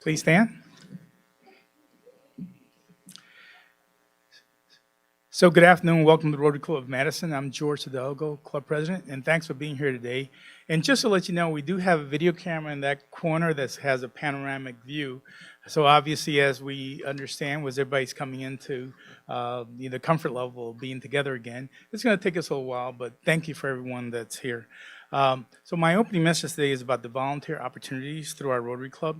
Please stand. So good afternoon, welcome to the Rotary Club of Madison. I'm George Hidalgo, Club President, and thanks for being here today. And just to let you know, we do have a video camera in that corner that has a panoramic view. So obviously, as we understand, as everybody's coming into the comfort level of being together again, it's going to take us a little while, but thank you for everyone that's here. So my opening message today is about the volunteer opportunities through our Rotary Club.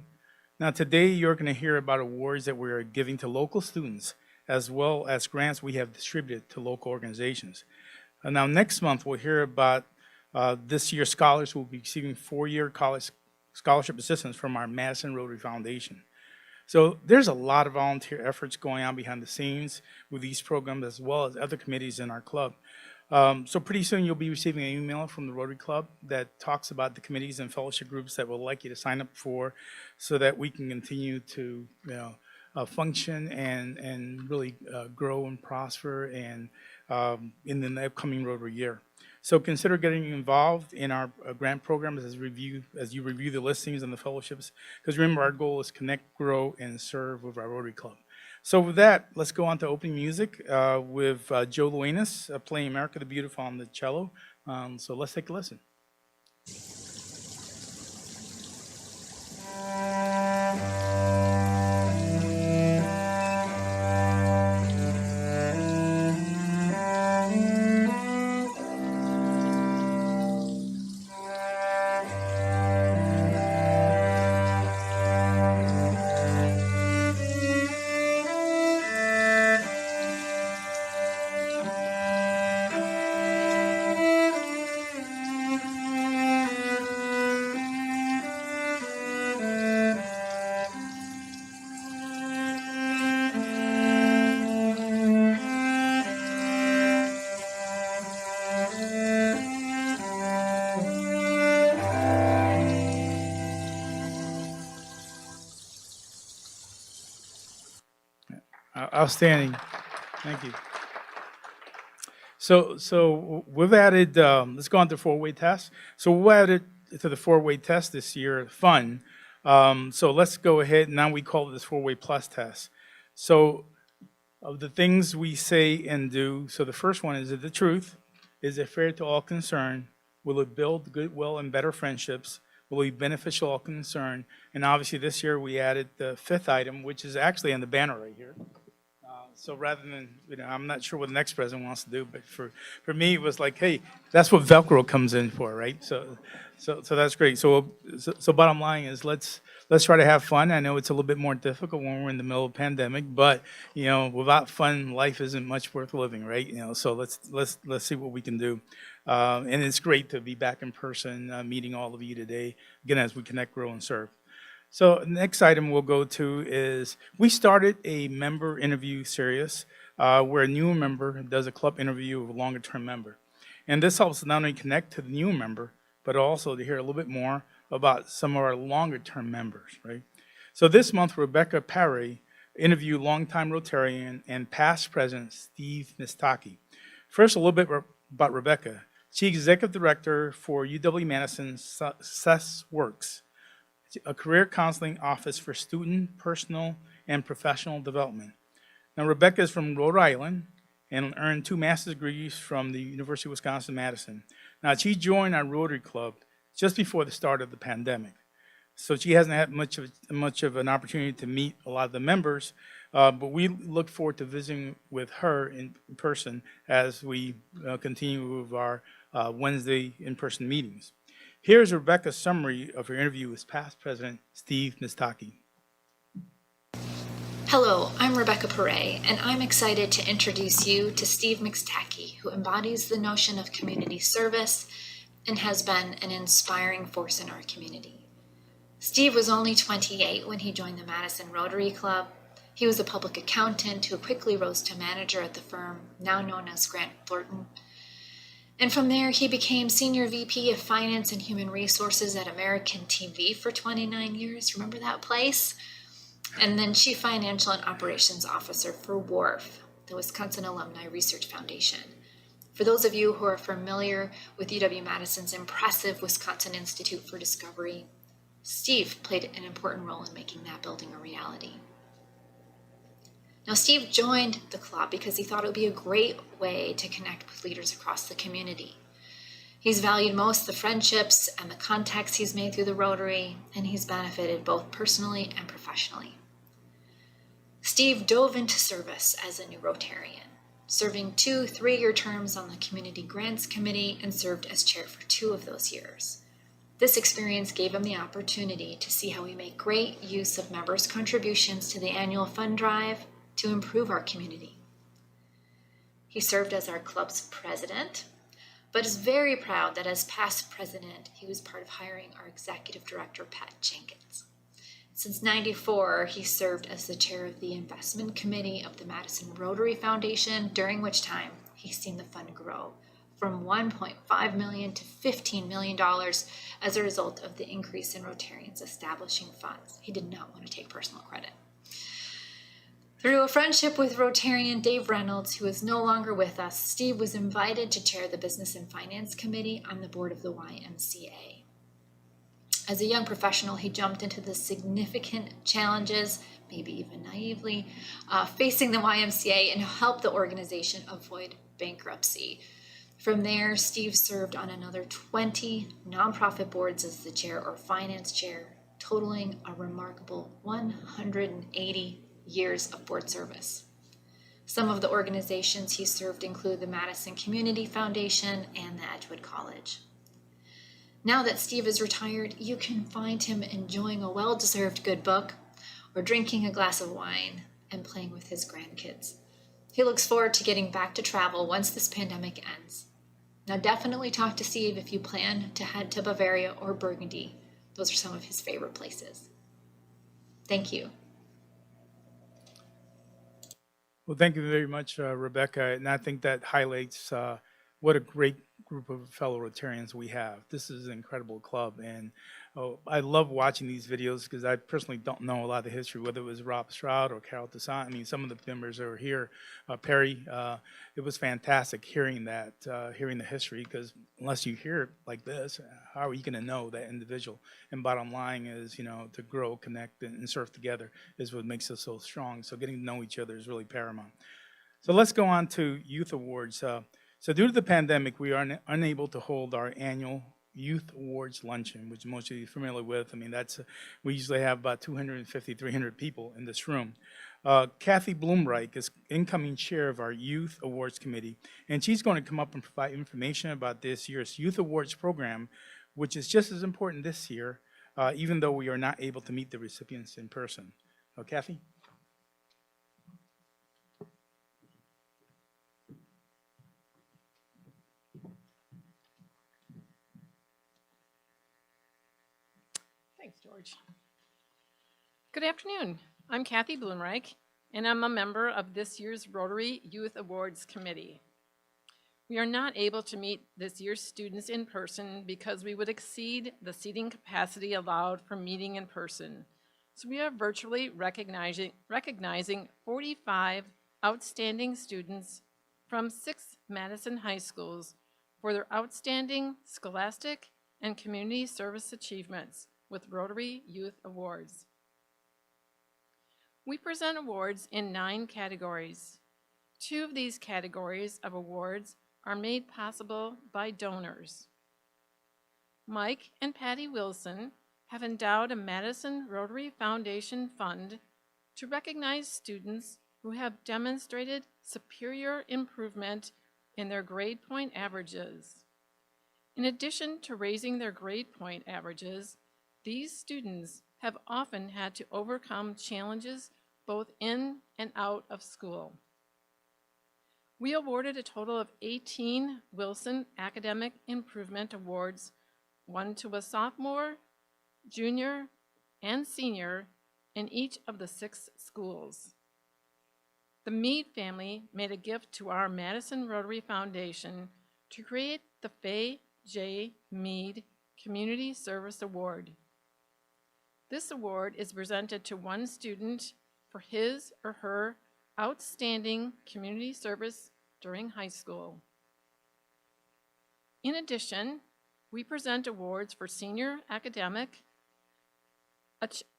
Now today, you're going to hear about awards that we're giving to local students, as well as grants we have distributed to local organizations. Now next month, we'll hear about this year's scholars who will be receiving four-year college scholarship assistance from our Madison Rotary Foundation. So there's a lot of volunteer efforts going on behind the scenes with these programs, as well as other committees in our club. So pretty soon you'll be receiving an email from the Rotary Club that talks about the committees and fellowship groups that we'd like you to sign up for, so that we can continue to function and really grow and prosper and in the upcoming Rotary year. So consider getting involved in our grant programs as you review the listings and the fellowships, because remember, our goal is connect, grow, and serve with our Rotary Club. So with that, let's go on to opening music with Joe Luenis playing America the Beautiful on the cello. So let's take a listen. Outstanding. Thank you. So we've added, let's go on to four-way test. So we added to the four-way test this year, fun. So let's go ahead, now we call it this four-way plus test. So of the things we say and do, so the first one is it the truth? Is it fair to all concerned? Will it build goodwill and better friendships? Will it be beneficial to all concerned? And obviously this year we added the fifth item, which is actually on the banner right here. So rather than, I'm not sure what the next president wants to do, but for me, it was like, hey, that's what Velcro comes in for, right? So that's great. So bottom line is let's try to have fun. I know it's a little bit more difficult when we're in the middle of a pandemic, but without fun, life isn't much worth living, right? So let's see what we can do. And it's great to be back in person, meeting all of you today, again, as we connect, grow, and serve. So next item we'll go to is, we started a member interview series where a new member does a club interview with a longer term member. And this helps not only connect to the new member, but also to hear a little bit more about some of our longer term members, right? So this month, Rebecca Parry interviewed longtime Rotarian and past president Steve Mistaki. First, a little bit about Rebecca. She's Executive Director for UW-Madison Success Works, a career counseling office for student, personal, and professional development. Now, Rebecca is from Rhode Island and earned 2 master's degrees from the University of Wisconsin-Madison. Now, she joined our Rotary Club just before the start of the pandemic. So she hasn't had much of an opportunity to meet a lot of the members, but we look forward to visiting with her in person as we continue with our Wednesday in-person meetings. Here's Rebecca's summary of her interview with past President Steve Mistaki. Hello, I'm Rebecca Paré, and I'm excited to introduce you to Steve Mistaki, who embodies the notion of community service and has been an inspiring force in our community. Steve was only 28 when he joined the Madison Rotary Club. He was a public accountant who quickly rose to manager at the firm now known as Grant Thornton. And from there, he became Senior VP of Finance and Human Resources at American TV for 29 years. Remember that place? And then Chief Financial and Operations Officer for WARF, the Wisconsin Alumni Research Foundation. For those of you who are familiar with UW-Madison's impressive Wisconsin Institute for Discovery, Steve played an important role in making that building a reality. Now, Steve joined the club because he thought it would be a great way to connect with leaders across the community. He's valued most the friendships and the contacts he's made through the Rotary, and he's benefited both personally and professionally. Steve dove into service as a new Rotarian, serving 2 3-year terms on the Community Grants Committee and served as chair for 2 of those years. This experience gave him the opportunity to see how we make great use of members' contributions to the annual fund drive to improve our community. He served as our club's president, but is very proud that as past president, he was part of hiring our executive director, Pat Jenkins. Since '94, he served as the chair of the investment committee of the Madison Rotary Foundation, during which time he's seen the fund grow from $1.5 million to $15 million as a result of the increase in Rotarians establishing funds. He did not want to take personal credit. Through a friendship with Rotarian Dave Reynolds, who is no longer with us, Steve was invited to chair the Business and Finance Committee on the board of the YMCA. As a young professional, he jumped into the significant challenges, maybe even naively, facing the YMCA and helped the organization avoid bankruptcy. From there, Steve served on another 20 nonprofit boards as the chair or finance chair, totaling a remarkable 180 years of board service. Some of the organizations he served include the Madison Community Foundation and the Edgewood College. Now that Steve is retired, you can find him enjoying a well-deserved good book or drinking a glass of wine and playing with his grandkids. He looks forward to getting back to travel once this pandemic ends. Now definitely talk to Steve if you plan to head to Bavaria or Burgundy. Those are some of his favorite places. Thank you. Well, thank you very much, Rebecca. And I think that highlights what a great group of fellow Rotarians we have. This is an incredible club. And I love watching these videos because I personally don't know a lot of the history, whether it was Rob Stroud or Carol Toussaint. I mean, some of the members that are here, Perry, it was fantastic hearing that, hearing the history, because unless you hear it like this, how are you going to know that individual? And bottom line is, you know, to grow, connect, and serve together is what makes us so strong. So getting to know each other is really paramount. So let's go on to youth awards. So due to the pandemic, we are unable to hold our annual Youth Awards Luncheon, which most of you are familiar with. I mean, we usually have about 250, 300 people in this room. Kathy Bloomreich is incoming chair of our Youth Awards Committee, and she's going to come up and provide information about this year's Youth Awards program, which is just as important this year, even though we are not able to meet the recipients in person. Kathy? Thanks, George. Good afternoon. I'm Kathy Bloomreich, and I'm a member of this year's Rotary Youth Awards Committee. We are not able to meet this year's students in person because we would exceed the seating capacity allowed for meeting in person. So we are virtually recognizing 45 outstanding students from 6 Madison high schools for their outstanding scholastic and community service achievements with Rotary Youth Awards. We present awards in 9 categories. 2 of these categories of awards are made possible by donors. Mike and Patty Wilson have endowed a Madison Rotary Foundation fund to recognize students who have demonstrated superior improvement in their grade point averages. In addition to raising their grade point averages, these students have often had to overcome challenges both in and out of school. We awarded a total of 18 Wilson Academic Improvement Awards, one to a sophomore, junior, and senior in each of the 6 schools. The Meade family made a gift to our Madison Rotary Foundation to create the Faye J. Meade Community Service Award. This award is presented to one student for his or her outstanding community service during high school. In addition, we present awards for senior academic,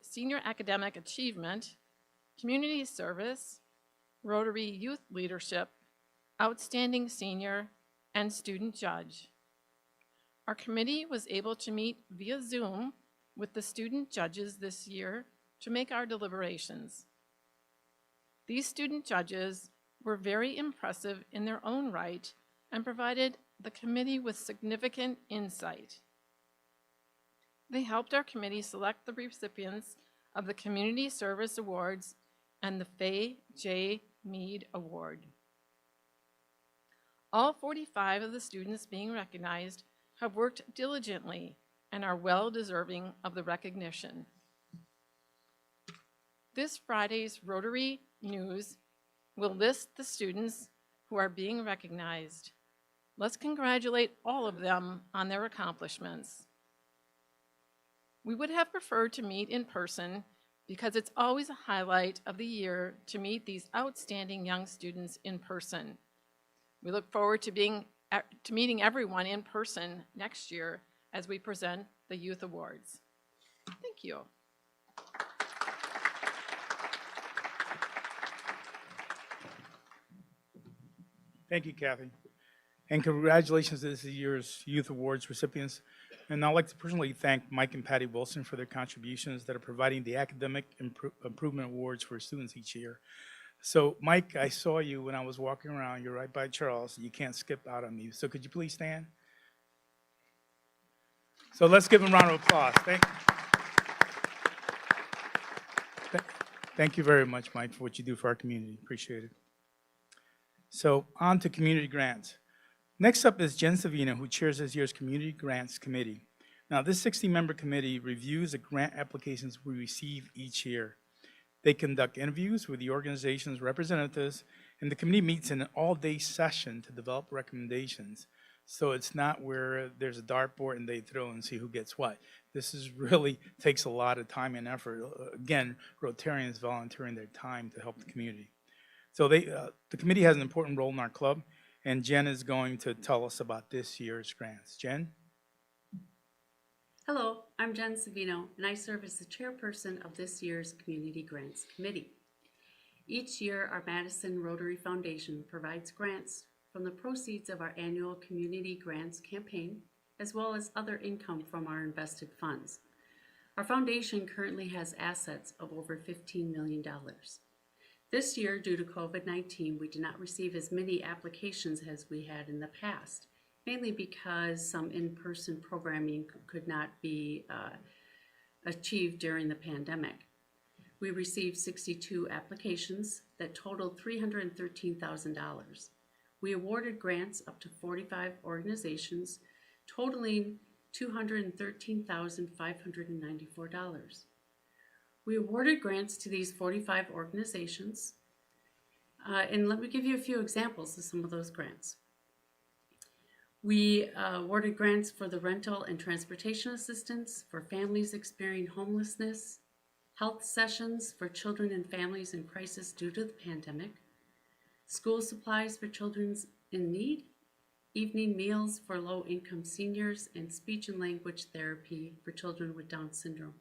Senior Academic Achievement, Community Service, Rotary Youth Leadership, Outstanding Senior, and Student Judge. Our committee was able to meet via Zoom with the student judges this year to make our deliberations. These student judges were very impressive in their own right and provided the committee with significant insight. They helped our committee select the recipients of the Community Service Awards and the Faye J. Mead Award. All 45 of the students being recognized have worked diligently and are well deserving of the recognition. This Friday's Rotary News will list the students who are being recognized. Let's congratulate all of them on their accomplishments. We would have preferred to meet in person because it's always a highlight of the year to meet these outstanding young students in person. We look forward to meeting everyone in person next year as we present the Youth Awards. Thank you. Thank you, Kathy. And congratulations to this year's Youth Awards recipients. And I'd like to personally thank Mike and Patty Wilson for their contributions that are providing the Academic Improvement Awards for students each year. So, Mike, I saw you when I was walking around. You're right by Charles. You can't skip out on me. So could you please stand? So let's give him a round of applause. Thank you very much, Mike, for what you do for our community. Appreciate it. So on to community grants. Next up is Jen Savino, who chairs this year's Community Grants Committee. Now, this 60-member committee reviews the grant applications we receive each year. They conduct interviews with the organization's representatives, and the committee meets in an all-day session to develop recommendations. So it's not where there's a dartboard and they throw and see who gets what. This is really takes a lot of time and effort. Again, Rotarians volunteering their time to help the community. So the committee has an important role in our club, and Jen is going to tell us about this year's grants. Jen? Hello, I'm Jen Savino, and I serve as the chairperson of this year's Community Grants Committee. Each year, our Madison Rotary Foundation provides grants from the proceeds of our annual Community Grants campaign, as well as other income from our invested funds. Our foundation currently has assets of over $15 million. This year, due to COVID-19, we did not receive as many applications as we had in the past, mainly because some in-person programming could not be achieved during the pandemic. We received 62 applications that totaled $313,000. We awarded grants up to 45 organizations, totaling $213,594. We awarded grants to these 45 organizations, and let me give you a few examples of some of those grants. We awarded grants for the rental and transportation assistance for families experiencing homelessness, health sessions for children and families in crisis due to the pandemic, school supplies for children in need, evening meals for low-income seniors, and speech and language therapy for children with Down syndrome.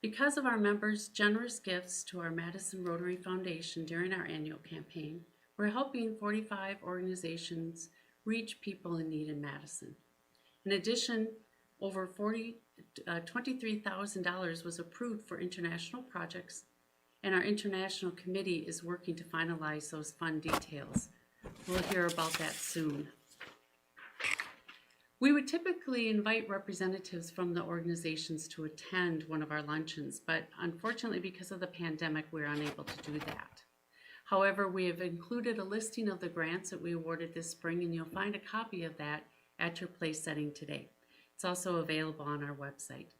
Because of our members' generous gifts to our Madison Rotary Foundation during our annual campaign, we're helping 45 organizations reach people in need in Madison. In addition, over $23,000 was approved for international projects, and our international committee is working to finalize those fund details. We'll hear about that soon. We would typically invite representatives from the organizations to attend one of our luncheons, but unfortunately, because of the pandemic, we're unable to do that. However, we have included a listing of the grants that we awarded this spring, and you'll find a copy of that at your place setting today. It's also available on our website.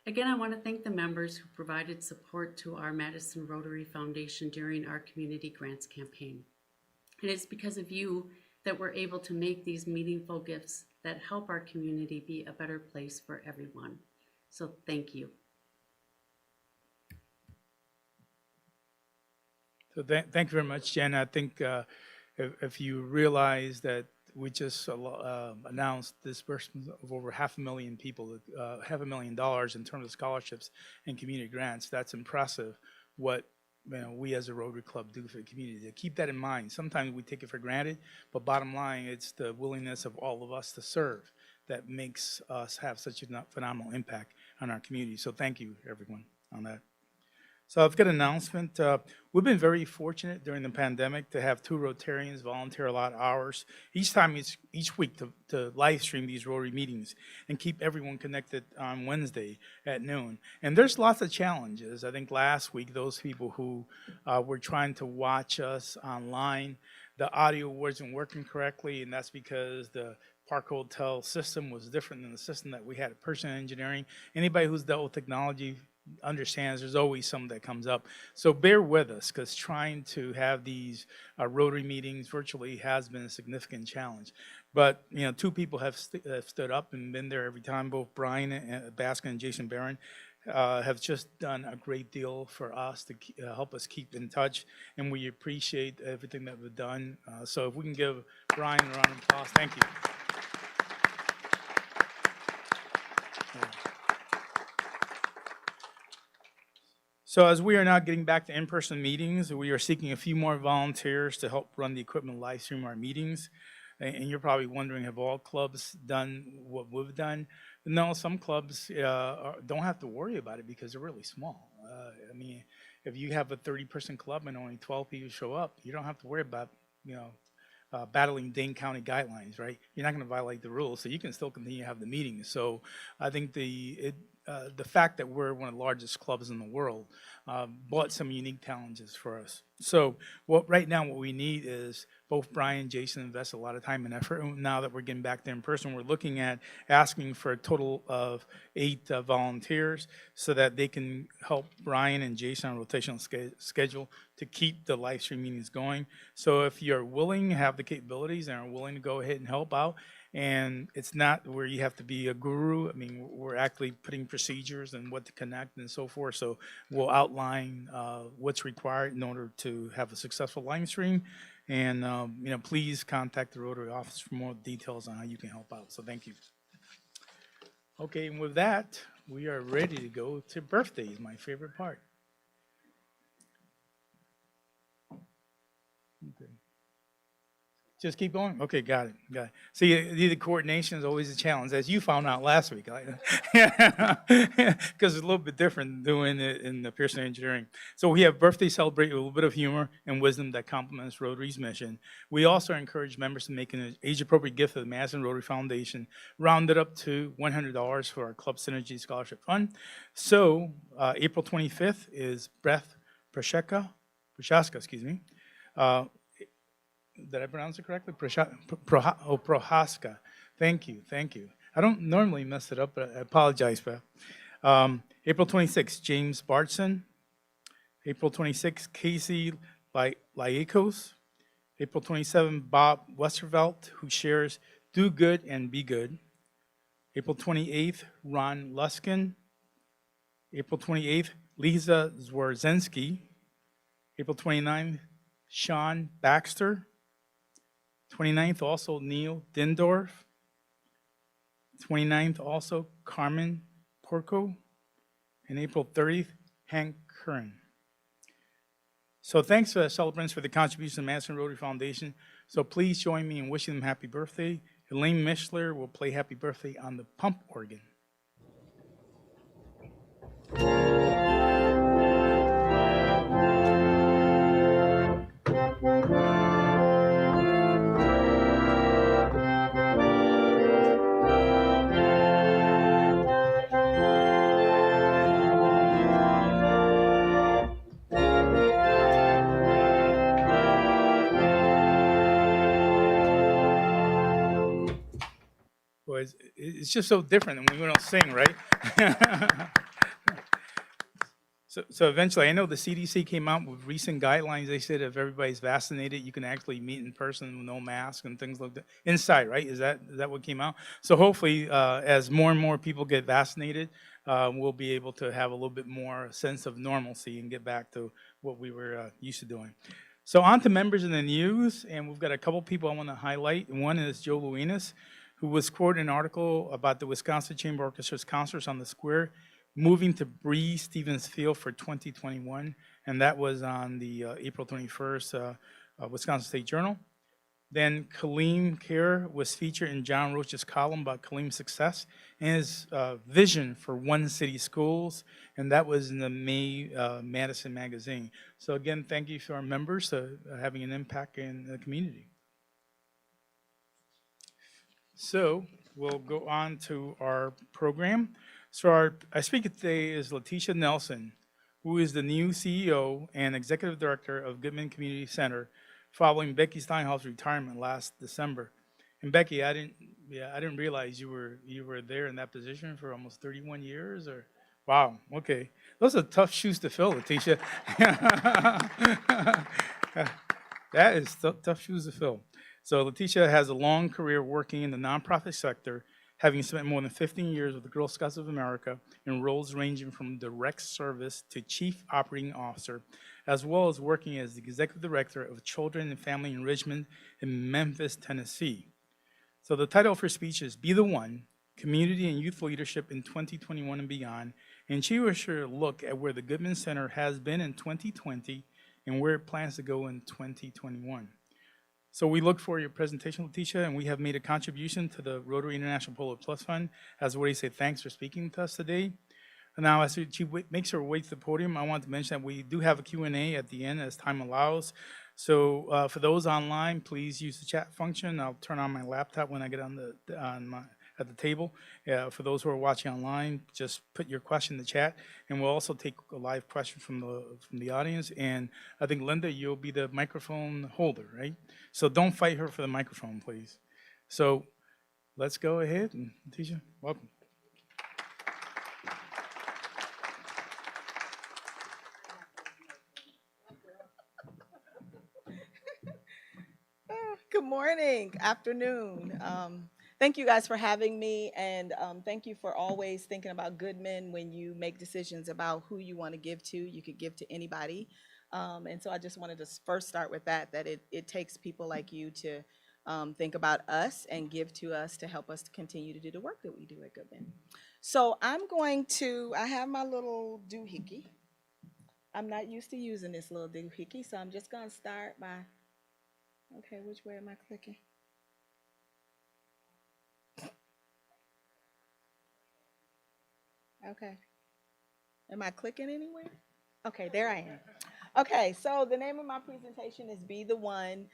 Again, I want to thank the members who provided support to our Madison Rotary Foundation during our Community Grants campaign. And it's because of you that we're able to make these meaningful gifts that help our community be a better place for everyone. So thank you. So thank you very much, Jen. I think if you realize that we just announced disbursement of over $500,000 people, $500,000 in terms of scholarships and community grants. That's impressive. What we as a Rotary Club do for the community. To keep that in mind. Sometimes we take it for granted, but bottom line, it's the willingness of all of us to serve that makes us have such a phenomenal impact on our community. So thank you, everyone, on that. So I've got an announcement. We've been very fortunate during the pandemic to have 2 Rotarians volunteer a lot of hours each week to live stream these Rotary meetings and keep everyone connected on Wednesday at noon. And there's lots of challenges. I think last week, those people who were trying to watch us online, the audio wasn't working correctly, and that's because the Park Hotel system was different than the system that we had at Person Engineering. Anybody who's dealt with technology understands there's always something that comes up. So bear with us, because trying to have these Rotary meetings virtually has been a significant challenge. But 2 people have stood up and been there every time. Both Brian Baskin and Jason Barron have just done a great deal for us to help us keep in touch, and we appreciate everything that we've done. So if we can give Brian a round of applause, thank you. So as we are now getting back to in-person meetings, we are seeking a few more volunteers to help run the equipment live stream our meetings. And you're probably wondering, have all clubs done what we've done? No, some clubs don't have to worry about it because they're really small. I mean, if you have a 30-person club and only 12 people show up, you don't have to worry about, battling Dane County guidelines, right? You're not going to violate the rules, so you can still continue to have the meetings. So I think the fact that we're one of the largest clubs in the world brought some unique challenges for us. So right now what we need is both Brian and Jason invest a lot of time and effort. Now that we're getting back there in person, we're looking at asking for a total of 8 volunteers so that they can help Brian and Jason on a rotational schedule to keep the live stream meetings going. So if you're willing, have the capabilities, and are willing to go ahead and help out, and it's not where you have to be a guru. I mean, we're actually putting procedures and what to connect and so forth. So we'll outline what's required in order to have a successful live stream. And, please contact the Rotary office for more details on how you can help out. So thank you. Okay, and with that, we are ready to go to birthdays, my favorite part. Okay. Just keep going? Okay, got it. See, the coordination is always a challenge, as you found out last week. Because it's a little bit different doing it in the Pearson Engineering. So we have birthday celebrate with a little bit of humor and wisdom that complements Rotary's mission. We also encourage members to make an age-appropriate gift to the Madison Rotary Foundation, rounded up to $100 for our Club Synergy Scholarship Fund. So April 25th is Beth Prochaska, did I pronounce it correctly? Prohaska. Thank you. I don't normally mess it up, but I apologize, Beth. April 26th, James Bartson. April 26th, Casey Lyakos. April 27th, Bob Westervelt, who shares Do Good and Be Good. April 28th, Ron Luskin. April 28th, Lisa Zworzensky. April 29th, Sean Baxter. 29th, also Neil Dindorf. 29th, also Carmen Porco. And April 30th, Hank Curran. So thanks to the celebrants for the contribution to the Madison Rotary Foundation. So please join me in wishing them happy birthday. Elaine Mischler will play happy birthday on the pump organ. It's just so different than when we don't sing, right? So eventually, I know the CDC came out with recent guidelines. They said if everybody's vaccinated, you can actually meet in person with no mask and things like that. Inside, right? Is that what came out? So hopefully, as more and more people get vaccinated, we'll be able to have a little bit more sense of normalcy and get back to what we were used to doing. So on to members in the news, and we've got a couple people I want to highlight. One is Joe Luinas, who was quoted in an article about the Wisconsin Chamber Orchestra's concerts on the square moving to Bree Stevens Field for 2021, and that was on the April 21st Wisconsin State Journal. Then Kaleem Kerr was featured in John Roach's column about Kaleem's success and his vision for One City Schools, and that was in the May Madison magazine. So again, thank you to our members for having an impact in the community. So we'll go on to our program. So our speaker today is Leticia Nelson, who is the new CEO and Executive Director of Goodman Community Center, following Becky Steinhoff's retirement last December. And Becky, I didn't realize you were there in that position for almost 31 years. Or wow, okay, those are tough shoes to fill, Leticia. That is tough shoes to fill. So Leticia has a long career working in the nonprofit sector, having spent more than 15 years with the Girl Scouts of America in roles ranging from direct service to chief operating officer, as well as working as the executive director of Children and Family Enrichment in Memphis, Tennessee. So the title of her speech is Be the One, Community and Youth Leadership in 2021 and Beyond, and she will share a look at where the Goodman Center has been in 2020 and where it plans to go in 2021. So we look for your presentation, Leticia, and we have made a contribution to the Rotary International Polo Plus Fund. As already said, thanks for speaking to us today. And now, as she makes her way to the podium, I want to mention that we do have a Q&A at the end as time allows. So for those online, please use the chat function. I'll turn on my laptop when I get at the table. For those who are watching online, just put your question in the chat, and we'll also take a live question from the audience. And I think, Linda, you'll be the microphone holder, right? So don't fight her for the microphone, please. So let's go ahead, and Leticia, welcome. Good morning, afternoon. Thank you guys for having me, and thank you for always thinking about Goodman when you make decisions about who you want to give to. You could give to anybody. And so I just wanted to first start with that it takes people like you to think about us and give to us to help us to continue to do the work that we do at Goodman. So I have my little doohickey. I'm not used to using this little doohickey, so I'm just going to start by, okay, which way am I clicking? Okay. Am I clicking anywhere? Okay, there I am. Okay, so the name of my presentation is Be the One.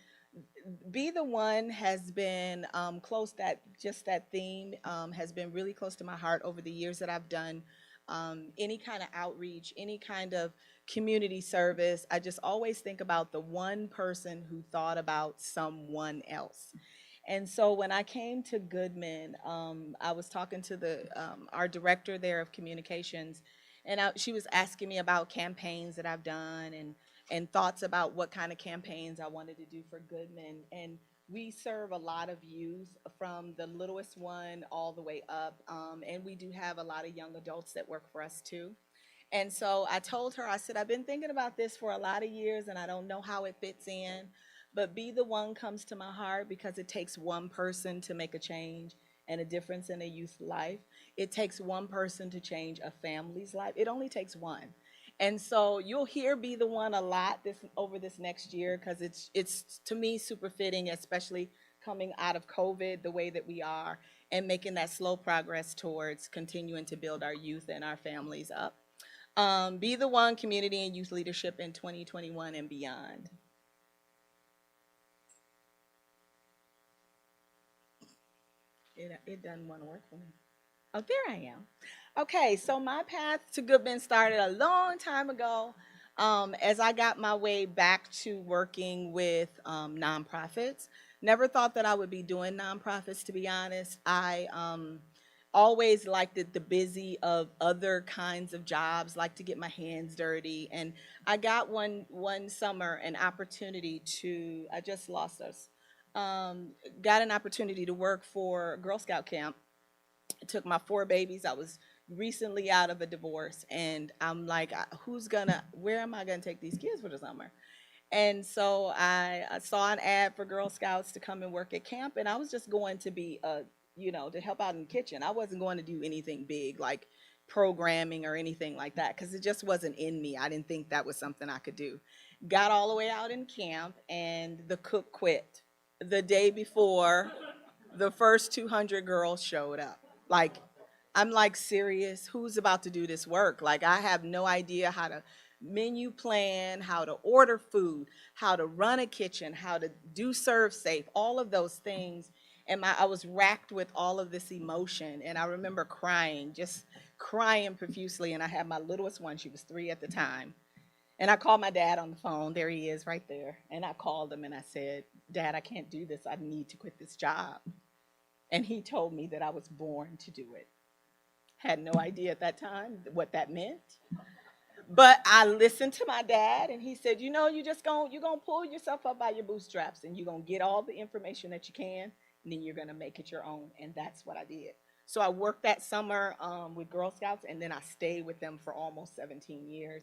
Be the One has been that theme has been really close to my heart over the years that I've done any kind of outreach, any kind of community service. I just always think about the one person who thought about someone else. And so when I came to Goodman, I was talking to our director there of communications, and she was asking me about campaigns that I've done and thoughts about what kind of campaigns I wanted to do for Goodman. And we serve a lot of youth from the littlest one all the way up, and we do have a lot of young adults that work for us too. And so I told her, I said, I've been thinking about this for a lot of years, and I don't know how it fits in. But Be the One comes to my heart because it takes one person to make a change and a difference in a youth's life. It takes one person to change a family's life. It only takes one. And so you'll hear Be the One a lot over this next year because it's to me super fitting, especially coming out of COVID the way that we are and making that slow progress towards continuing to build our youth and our families up. Be the One, Community and Youth Leadership in 2021 and Beyond. It doesn't want to work for me. Oh, there I am. Okay, so my path to Goodman started a long time ago as I got my way back to working with nonprofits. Never thought that I would be doing nonprofits, to be honest. I always liked the busy of other kinds of jobs, like to get my hands dirty. And I got one summer an opportunity to, I just lost us. Got an opportunity to work for Girl Scout camp. I took my 4 babies. I was recently out of a divorce, and I'm like, where am I gonna take these kids for the summer? And so I saw an ad for Girl Scouts to come and work at camp, and I was just going to be to help out in the kitchen. I wasn't going to do anything big like programming or anything like that because it just wasn't in me. I didn't think that was something I could do. Got all the way out in camp, and the cook quit the day before the first 200 girls showed up. Like, I'm like, serious? Who's about to do this work? Like, I have no idea how to menu plan, how to order food, how to run a kitchen, how to do serve safe, all of those things. And I was racked with all of this emotion. And I remember crying, just crying profusely. And I had my littlest one, she was 3 at the time. And I called my dad on the phone. There he is right there. And I called him and I said, Dad, I can't do this. I need to quit this job. And he told me that I was born to do it. Had no idea at that time what that meant. But I listened to my dad, and he said, you're gonna pull yourself up by your bootstraps, and you're gonna get all the information that you can, and then you're gonna make it your own. And that's what I did. So I worked that summer with Girl Scouts, and then I stayed with them for almost 17 years.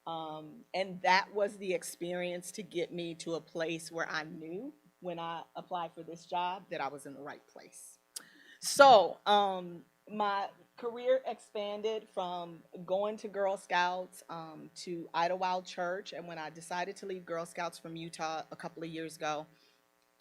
And that was the experience to get me to a place where I knew when I applied for this job that I was in the right place. So my career expanded from going to Girl Scouts to Idlewild Church. And when I decided to leave Girl Scouts from Utah a couple of years ago,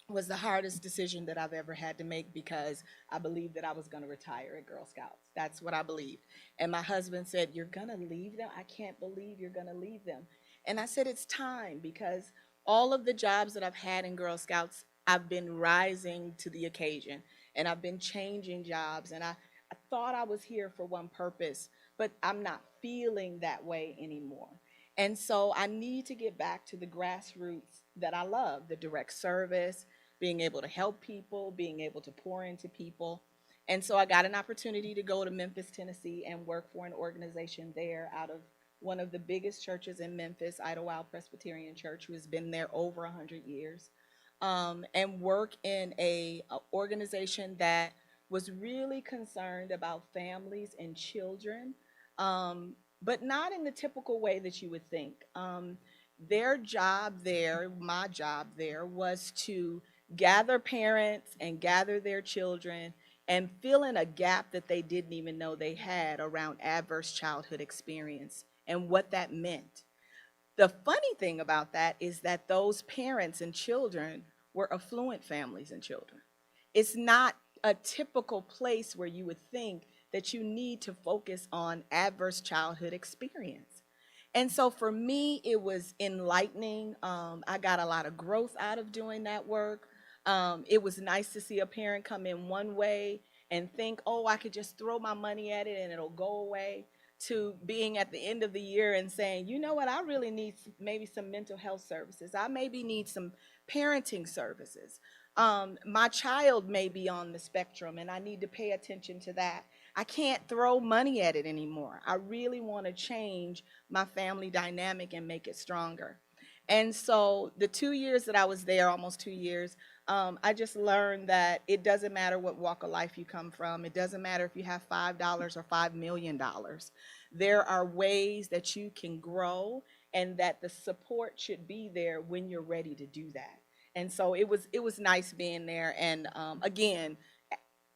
was the hardest decision that I've ever had to make because I believed that I was going to retire at Girl Scouts. That's what I believed. And my husband said, you're going to leave them? I can't believe you're going to leave them. And I said, it's time, because all of the jobs that I've had in Girl Scouts, I've been rising to the occasion, and I've been changing jobs. And I thought I was here for one purpose, but I'm not feeling that way anymore. And so I need to get back to the grassroots that I love, the direct service, being able to help people, being able to pour into people. And so I got an opportunity to go to Memphis, Tennessee, and work for an organization there out of one of the biggest churches in Memphis, Idlewild Presbyterian Church, who has been there over 100 years, and work in a organization that was really concerned about families and children, but not in the typical way that you would think. Their job there, my job there, was to gather parents and gather their children and fill in a gap that they didn't even know they had around adverse childhood experience and what that meant. The funny thing about that is that those parents and children were affluent families and children. It's not a typical place where you would think that you need to focus on adverse childhood experience. And so for me, it was enlightening. I got a lot of growth out of doing that work. It was nice to see a parent come in one way and think, oh, I could just throw my money at it and it'll go away, to being at the end of the year and saying, you know what, I really need maybe some mental health services. I maybe need some parenting services. My child may be on the spectrum and I need to pay attention to that. I can't throw money at it anymore. I really want to change my family dynamic and make it stronger. And so the 2 years that I was there, almost 2 years, I just learned that it doesn't matter what walk of life you come from. It doesn't matter if you have $5 or $5 million. There are ways that you can grow, and that the support should be there when you're ready to do that. And so it was nice being there, and again,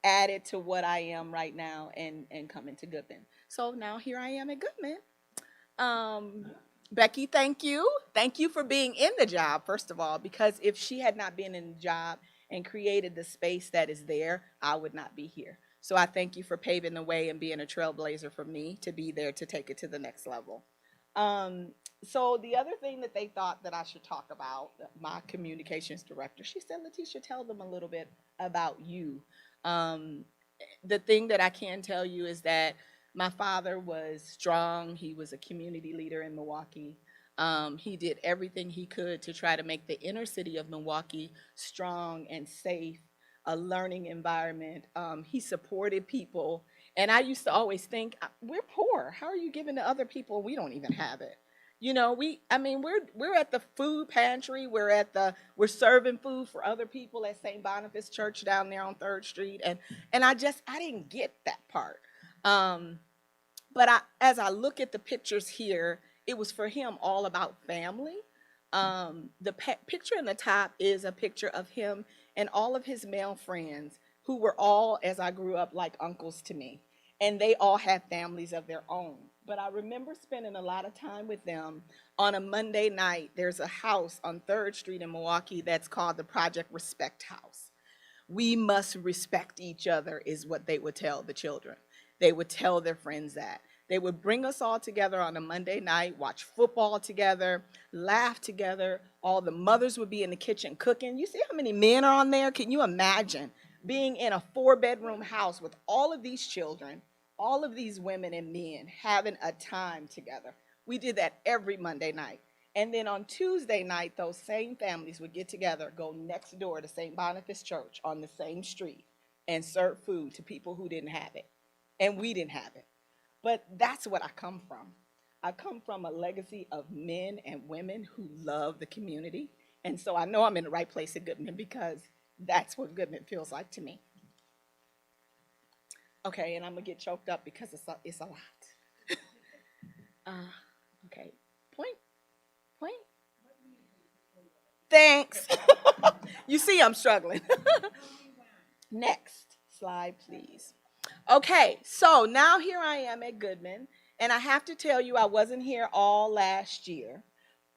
added to what I am right now and coming to Goodman. So now here I am at Goodman. Becky, thank you. Thank you for being in the job, first of all, because if she had not been in the job and created the space that is there, I would not be here. So I thank you for paving the way and being a trailblazer for me to be there to take it to the next level. So the other thing that they thought that I should talk about, my communications director, she said, Leticia, tell them a little bit about you. The thing that I can tell you is that my father was strong. He was a community leader in Milwaukee. He did everything he could to try to make the inner city of Milwaukee strong and safe, a learning environment. He supported people. And I used to always think, we're poor. How are you giving to other people? We don't even have it. You know, we're at the food pantry. We're serving food for other people at St. Boniface Church down there on 3rd Street. And I didn't get that part. But as I look at the pictures here, it was for him all about family. The picture in the top is a picture of him and all of his male friends who were all, as I grew up, like uncles to me. And they all had families of their own. But I remember spending a lot of time with them on a Monday night. There's a house on 3rd Street in Milwaukee that's called the Project Respect House. We must respect each other is what they would tell the children. They would tell their friends that. They would bring us all together on a Monday night, watch football together, laugh together. All the mothers would be in the kitchen cooking. You see how many men are on there? Can you imagine being in a 4-bedroom house with all of these children, all of these women and men having a time together? We did that every Monday night. And then on Tuesday night, those same families would get together, go next door to St. Boniface Church on the same street and serve food to people who didn't have it. And we didn't have it. But that's what I come from. I come from a legacy of men and women who love the community. And so I know I'm in the right place at Goodman because that's what Goodman feels like to me. Okay, and I'm going to get choked up because it's a lot. Okay, point. Thanks. You see I'm struggling. Next slide, please. Okay, so now here I am at Goodman, and I have to tell you I wasn't here all last year,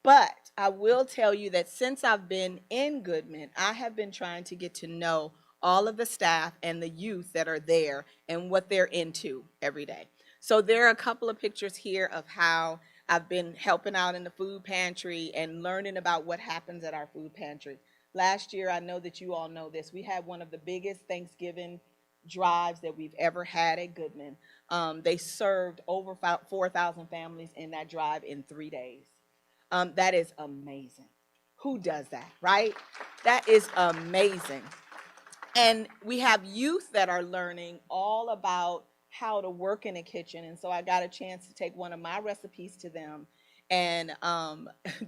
but I will tell you that since I've been in Goodman, I have been trying to get to know all of the staff and the youth that are there and what they're into every day. So there are a couple of pictures here of how I've been helping out in the food pantry and learning about what happens at our food pantry. Last year, I know that you all know this, we had one of the biggest Thanksgiving drives that we've ever had at Goodman. They served over 4,000 families in that drive in 3 days. That is amazing. Who does that, right? That is amazing. And we have youth that are learning all about how to work in a kitchen. And so I got a chance to take one of my recipes to them and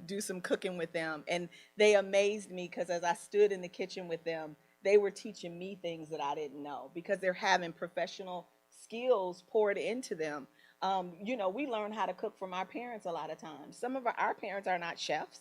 do some cooking with them. And they amazed me because as I stood in the kitchen with them, they were teaching me things that I didn't know because they're having professional skills poured into them. You know, we learn how to cook from our parents a lot of times. Some of our parents are not chefs.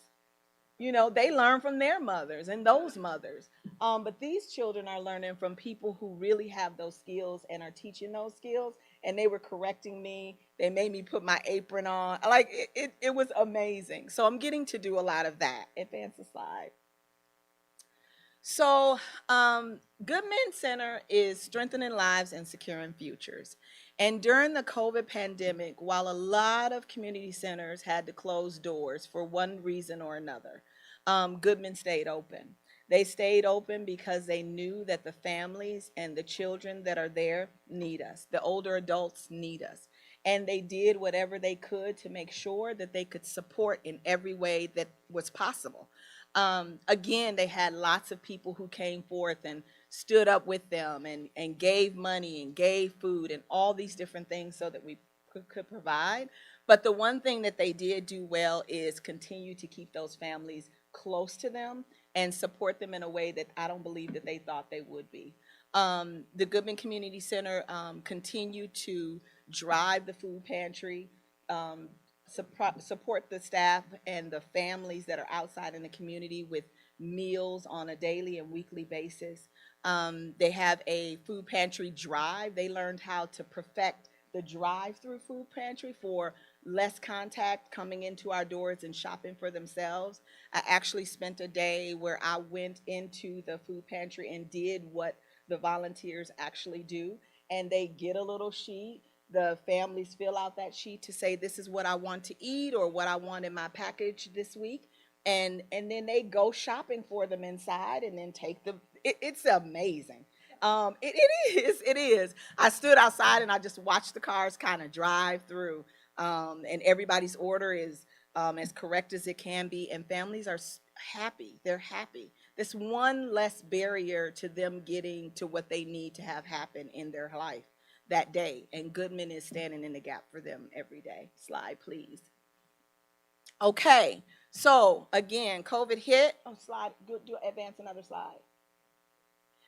You know, they learn from their mothers and those mothers. But these children are learning from people who really have those skills and are teaching those skills. And they were correcting me. They made me put my apron on. Like, it was amazing. So I'm getting to do a lot of that. Advance the slide. So Goodman Center is strengthening lives and securing futures. And during the COVID pandemic, while a lot of community centers had to close doors for one reason or another, Goodman stayed open. They stayed open because they knew that the families and the children that are there need us. The older adults need us. And they did whatever they could to make sure that they could support in every way that was possible. Again, they had lots of people who came forth and stood up with them and gave money and gave food and all these different things so that we could provide. But the one thing that they did do well is continue to keep those families close to them and support them in a way that I don't believe that they thought they would be. The Goodman Community Center continued to drive the food pantry, support the staff and the families that are outside in the community with meals on a daily and weekly basis. They have a food pantry drive. They learned how to perfect the drive-through food pantry for less contact coming into our doors and shopping for themselves. I actually spent a day where I went into the food pantry and did what the volunteers actually do, and they get a little sheet. The families fill out that sheet to say, this is what I want to eat or what I want in my package this week. And then they go shopping for them inside and then take them. It's amazing. It is. I stood outside and I just watched the cars kind of drive through. And everybody's order is as correct as it can be. And families are happy. They're happy. That's one less barrier to them getting to what they need to have happen in their life that day. And Goodman is standing in the gap for them every day. Slide, please. Okay. So again, COVID hit. Oh, slide. Do advance another slide.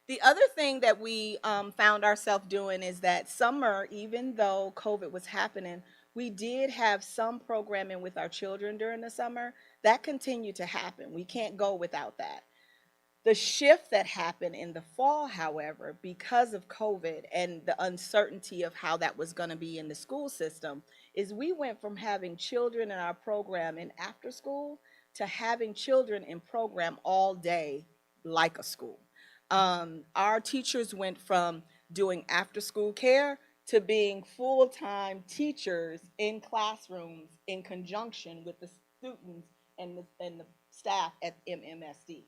The other thing that we found ourselves doing is that summer, even though COVID was happening, We did have some programming with our children during the summer. That continued to happen. We can't go without that. The shift that happened in the fall, however, because of COVID and the uncertainty of how that was going to be in the school system, is we went from having children in our program in after school to having children in program all day like a school. Our teachers went from doing after school care to being full-time teachers in classrooms in conjunction with the students and the staff at MMSD.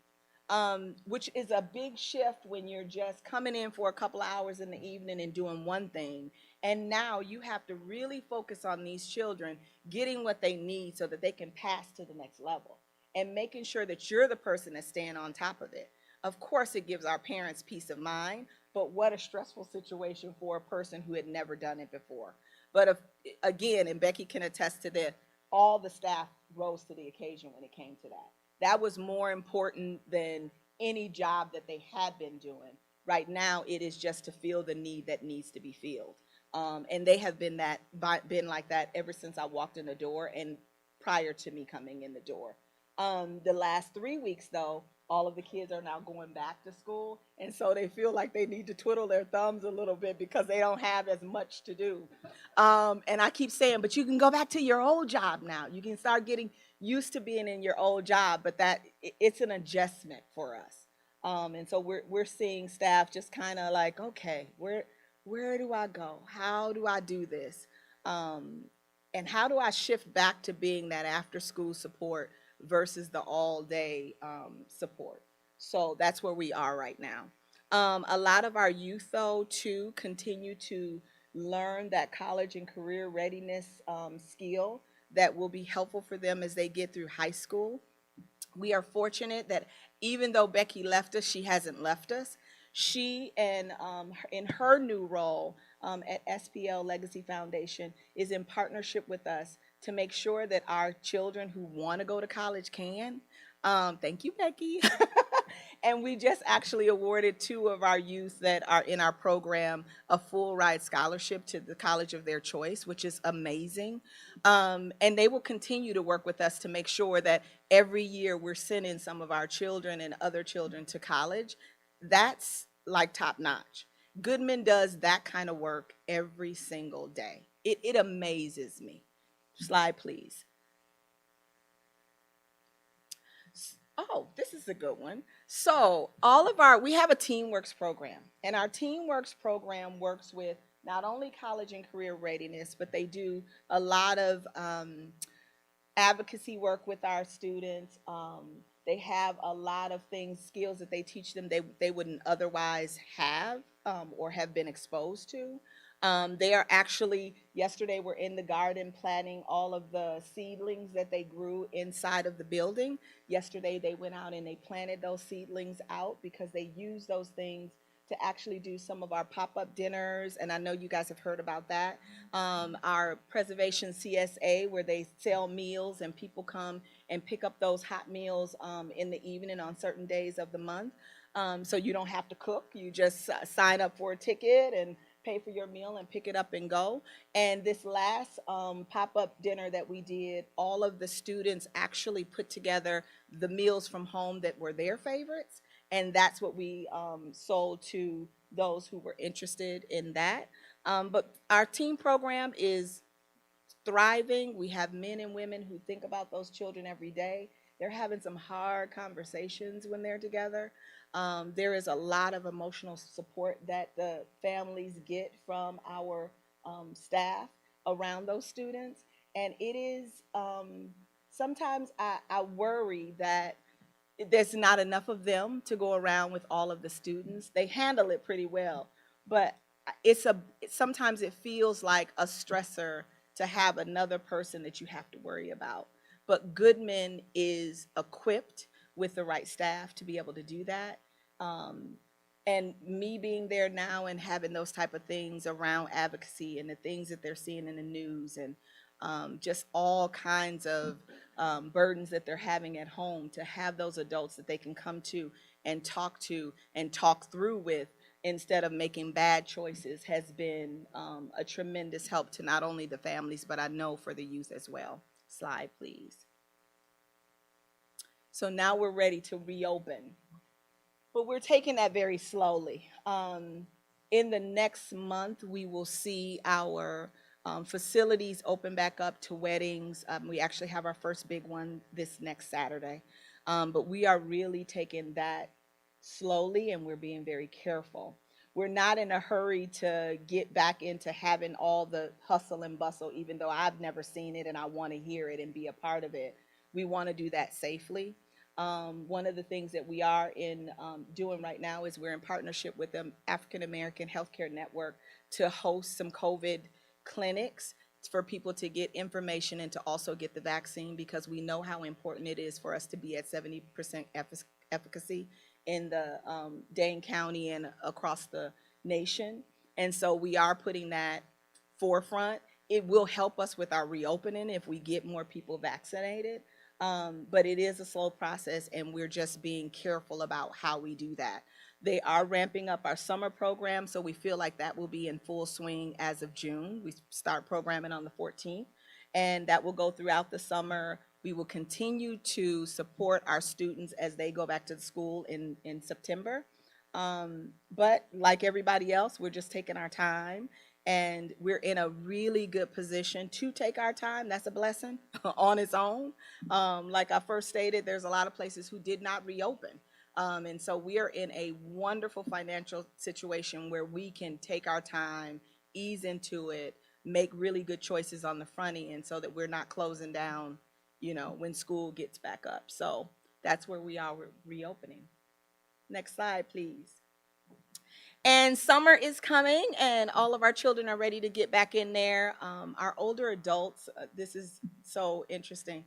Which is a big shift when you're just coming in for a couple of hours in the evening and doing one thing. And now you have to really focus on these children getting what they need so that they can pass to the next level and making sure that you're the person that's staying on top of it. Of course, it gives our parents peace of mind, but what a stressful situation for a person who had never done it before. But if, again, and Becky can attest to this, all the staff rose to the occasion when it came to that. That was more important than any job that they had been doing. Right now, it is just to fill the need that needs to be filled. And they have been like that ever since I walked in the door and prior to me coming in the door. The last 3 weeks, though, all of the kids are now going back to school, and so they feel like they need to twiddle their thumbs a little bit because they don't have as much to do. And I keep saying, but you can go back to your old job now. You can start getting used to being in your old job, but it's an adjustment for us. And so we're seeing staff just kind of like, okay, where do I go? How do I do this? And how do I shift back to being that after school support versus the all day support? So that's where we are right now. A lot of our youth, though, too, continue to learn that college and career readiness skill that will be helpful for them as they get through high school. We are fortunate that even though Becky left us, she hasn't left us. She and in her new role at SPL Legacy Foundation is in partnership with us to make sure that our children who want to go to college can. Thank you, Becky. And we just actually awarded 2 of our youth that are in our program a full ride scholarship to the college of their choice, which is amazing. And they will continue to work with us to make sure that every year we're sending some of our children and other children to college. That's like top notch. Goodman does that kind of work every single day. It amazes me. Slide, please. Oh, this is a good one. So we have a TeamWorks program, and our TeamWorks program works with not only college and career readiness, but they do a lot of advocacy work with our students. They have a lot of skills that they teach them they wouldn't otherwise have or have been exposed to. They are actually, yesterday we're in the garden planting all of the seedlings that they grew inside of the building. Yesterday they went out and they planted those seedlings out because they use those things to actually do some of our pop-up dinners, and I know you guys have heard about that. Our preservation CSA, where they sell meals and people come and pick up those hot meals in the evening on certain days of the month. So you don't have to cook, you just sign up for a ticket and pay for your meal and pick it up and go. And this last pop-up dinner that we did, all of the students actually put together the meals from home that were their favorites, and that's what we sold to those who were interested in that. But our team program is thriving. We have men and women who think about those children every day. They're having some hard conversations when they're together. There is a lot of emotional support that the families get from our staff around those students. And it is, sometimes I worry that there's not enough of them to go around with all of the students. They handle it pretty well, but sometimes it feels like a stressor to have another person that you have to worry about. But Goodman is equipped with the right staff to be able to do that. And me being there now and having those type of things around advocacy and the things that they're seeing in the news and just all kinds of burdens that they're having at home, to have those adults that they can come to and talk through with instead of making bad choices has been a tremendous help to not only the families, but I know for the youth as well. Slide, please. So now we're ready to reopen, but we're taking that very slowly. In the next month, we will see our facilities open back up to weddings. We actually have our first big one this next Saturday. But we are really taking that slowly, and we're being very careful. We're not in a hurry to get back into having all the hustle and bustle, even though I've never seen it and I want to hear it and be a part of it. We want to do that safely. One of the things that we are doing right now is we're in partnership with the African American Healthcare Network to host some COVID clinics for people to get information and to also get the vaccine, because we know how important it is for us to be at 70% efficacy in the Dane County and across the nation. And so we are putting that forefront. It will help us with our reopening if we get more people vaccinated. But it is a slow process, and we're just being careful about how we do that. They are ramping up our summer program, so we feel like that will be in full swing as of June. We start programming on the 14th, and that will go throughout the summer. We will continue to support our students as they go back to the school in September. But like everybody else, we're just taking our time, and we're in a really good position to take our time. That's a blessing on its own. Like I first stated, there's a lot of places who did not reopen. And so we are in a wonderful financial situation where we can take our time, ease into it, make really good choices on the front end so that we're not closing down, you know, when school gets back up. So that's where we are with reopening. Next slide, please. And summer is coming, and all of our children are ready to get back in there. Our older adults, this is so interesting.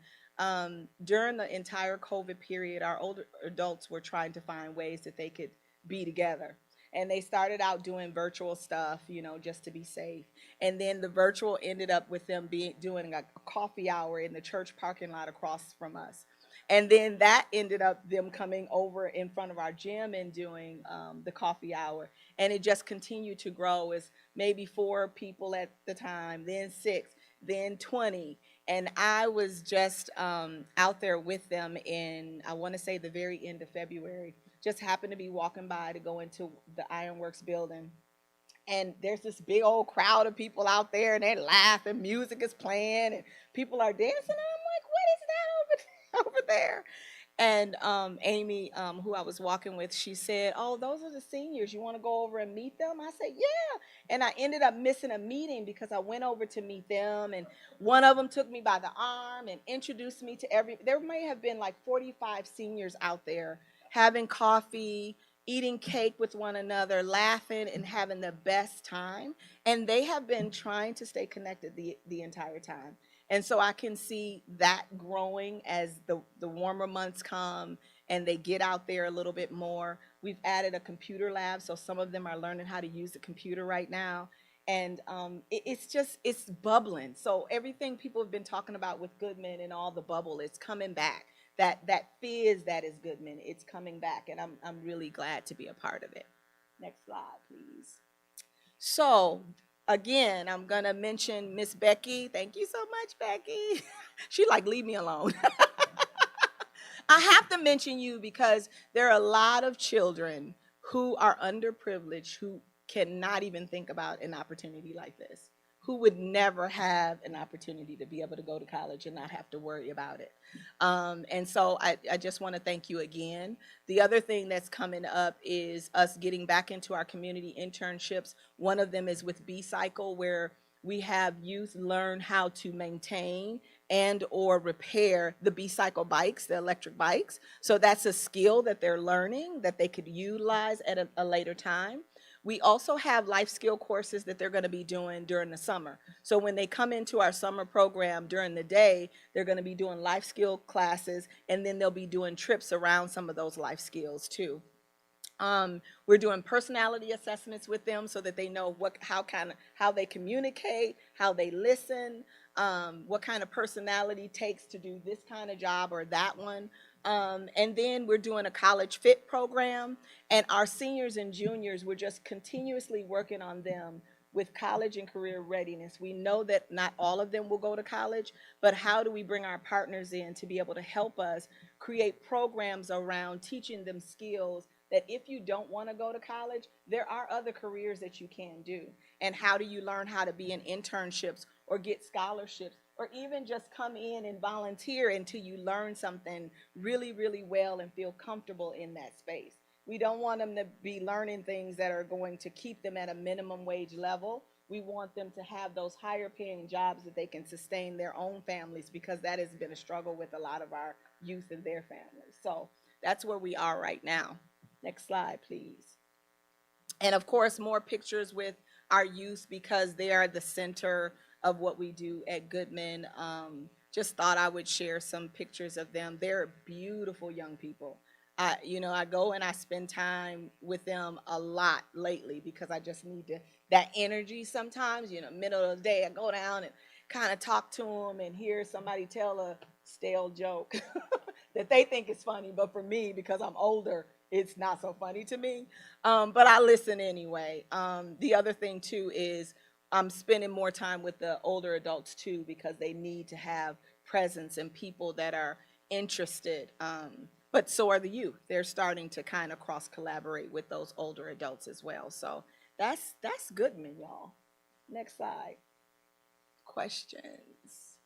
During the entire COVID period, our older adults were trying to find ways that they could be together. And they started out doing virtual stuff, you know, just to be safe. And then the virtual ended up with them doing a coffee hour in the church parking lot across from us. And then that ended up them coming over in front of our gym and doing the coffee hour. And it just continued to grow as maybe 4 people at the time, then 6, then 20. And I was just out there with them in, I want to say, the very end of February. Just happened to be walking by to go into the Ironworks building. And there's this big old crowd of people out there, and they're laughing, music is playing, and people are dancing. And I'm like, what is that over there? And Amy, who I was walking with, she said, oh, those are the seniors. You want to go over and meet them? I said, yeah. And I ended up missing a meeting because I went over to meet them. And one of them took me by the arm and introduced me to there may have been like 45 seniors out there having coffee, eating cake with one another, laughing and having the best time. And they have been trying to stay connected the entire time. And so I can see that growing as the warmer months come and they get out there a little bit more. We've added a computer lab, so some of them are learning how to use the computer right now. And it's bubbling. So everything people have been talking about with Goodman and all the bubble, it's coming back. That fizz that is Goodman, it's coming back, and I'm really glad to be a part of it. Next slide, please. So again, I'm gonna mention Miss Becky. Thank you so much, Becky. She like, leave me alone. I have to mention you because there are a lot of children who are underprivileged who cannot even think about an opportunity like this, who would never have an opportunity to be able to go to college and not have to worry about it. And so I just want to thank you again. The other thing that's coming up is us getting back into our community internships. One of them is with B-Cycle, where we have youth learn how to maintain and or repair the B-Cycle bikes, the electric bikes. So that's a skill that they're learning that they could utilize at a later time. We also have life skill courses that they're going to be doing during the summer. So when they come into our summer program during the day, they're going to be doing life skill classes, and then they'll be doing trips around some of those life skills too. We're doing personality assessments with them so that they know how they communicate, how they listen. what kind of personality takes to do this kind of job or that one. And then we're doing a college fit program, and our seniors and juniors, we're just continuously working on them with college and career readiness. We know that not all of them will go to college, but how do we bring our partners in to be able to help us create programs around teaching them skills that if you don't want to go to college, there are other careers that you can do. And how do you learn how to be in internships or get scholarships, or even just come in and volunteer until you learn something really, really well and feel comfortable in that space. We don't want them to be learning things that are going to keep them at a minimum wage level. We want them to have those higher paying jobs that they can sustain their own families, because that has been a struggle with a lot of our youth and their families. So that's where we are right now. Next slide, please. And of course, more pictures with our youth, because they are the center of what we do at Goodman. Just thought I would share some pictures of them. They're beautiful young people. I go and I spend time with them a lot lately, because I just need that energy sometimes. Middle of the day, I go down and kind of talk to them and hear somebody tell a stale joke that they think is funny, but for me, because I'm older, it's not so funny to me. But I listen anyway. The other thing too is I'm spending more time with the older adults too, because they need to have presence and people that are interested. But so are the youth. They're starting to kind of cross collaborate with those older adults as well. So that's Goodman, y'all. Next slide. Questions.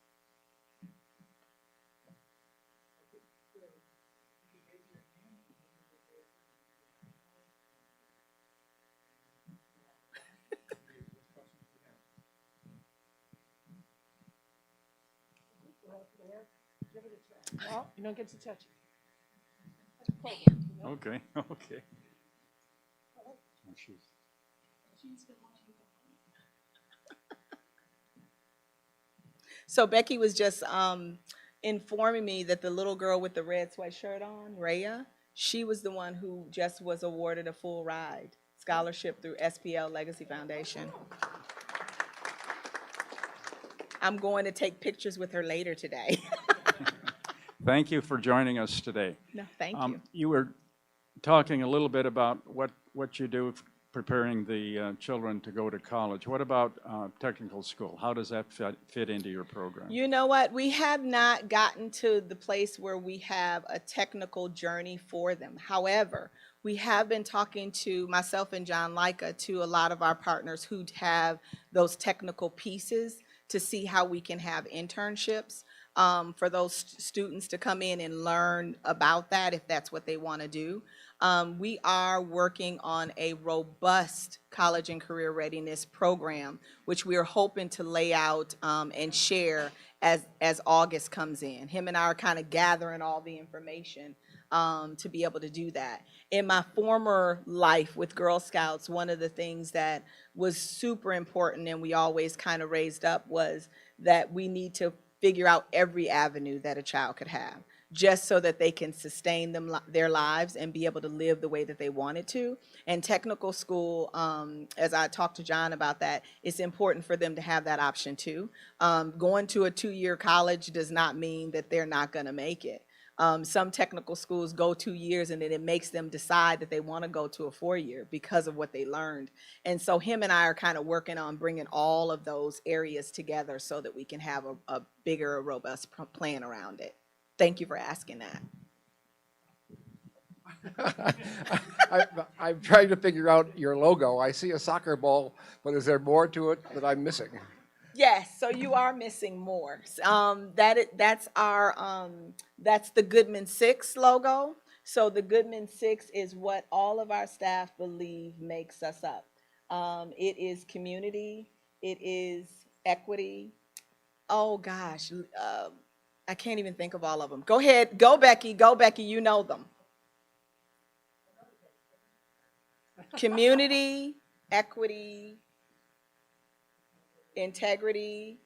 Oh, you don't get to touch it. Okay, okay. Oh, she's- So Becky was just informing me that the little girl with the red sweatshirt on, Rhea, she was the one who just was awarded a full ride scholarship through SPL Legacy Foundation. I'm going to take pictures with her later today. Thank you for joining us today. No, thank you. You were talking a little bit about what you do preparing the children to go to college. What about technical school? How does that fit into your program? You know what? We have not gotten to the place where we have a technical journey for them. However, we have been talking to myself and John Leica, to a lot of our partners who have those technical pieces, to see how we can have internships for those students to come in and learn about that if that's what they want to do. We are working on a robust college and career readiness program, which we are hoping to lay out and share as August comes in. Him and I are kind of gathering all the information to be able to do that. In my former life with Girl Scouts, one of the things that was super important and we always kind of raised up was that we need to figure out every avenue that a child could have, just so that they can sustain their lives and be able to live the way that they wanted to. And technical school, as I talked to John about that, it's important for them to have that option too. Going to a 2-year college does not mean that they're not gonna make it. Some technical schools go 2 years and then it makes them decide that they want to go to a 4-year because of what they learned. And so him and I are kind of working on bringing all of those areas together so that we can have a bigger, robust plan around it. Thank you for asking that. I'm trying to figure out your logo. I see a soccer ball, but is there more to it that I'm missing? Yes, so you are missing more. That's the Goodman Six logo. So the Goodman Six is what all of our staff believe makes us up. It is community, it is equity. Oh gosh, I can't even think of all of them. Go ahead, go Becky, you know them. Community, equity, integrity.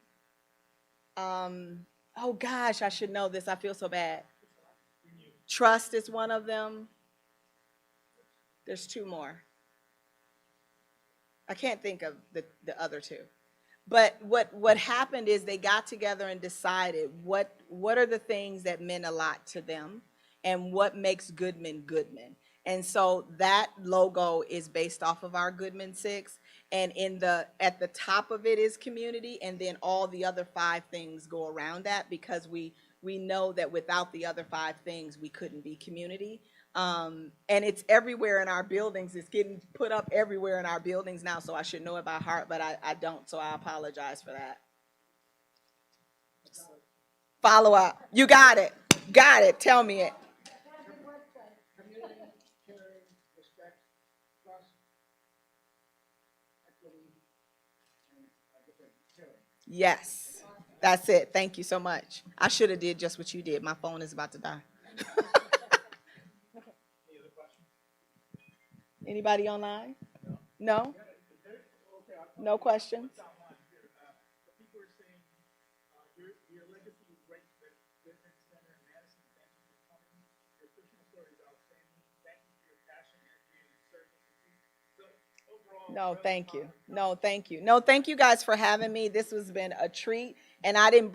Oh gosh, I should know this. I feel so bad. Trust is one of them. There's 2 more. I can't think of the other 2. But what happened is they got together and decided what are the things that meant a lot to them and what makes Goodman Goodman. And so that logo is based off of our Goodman Six, and at the top of it is community, and then all the other 5 things go around that, because we know that without the other 5 things we couldn't be community. And it's everywhere in our buildings. It's getting put up everywhere in our buildings now, so I should know it by heart, but I don't, so I apologize for that. Follow up. You got it. Got it. Tell me it. Yes, that's it. Thank you so much. I should have did just what you did. My phone is about to die. Anybody online? No? No questions? People are saying your legacy is great with Goodman Center and Madison. Thank you for coming. Your personal story is outstanding. Thank you for your passion, energy, and service. So overall, No, thank you. No, thank you. No, thank you guys for having me. This has been a treat. And I didn't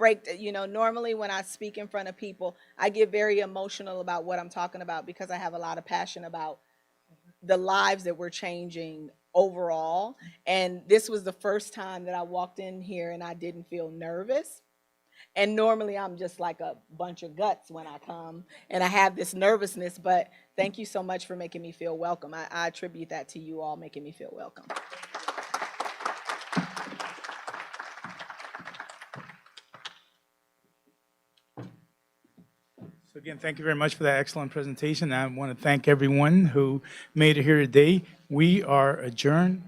normally when I speak in front of people, I get very emotional about what I'm talking about, because I have a lot of passion about the lives that we're changing overall. And this was the first time that I walked in here and I didn't feel nervous. And normally I'm just like a bunch of guts when I come and I have this nervousness, but thank you so much for making me feel welcome. I attribute that to you all making me feel welcome. So again, thank you very much for that excellent presentation. I want to thank everyone who made it here today. We are adjourned.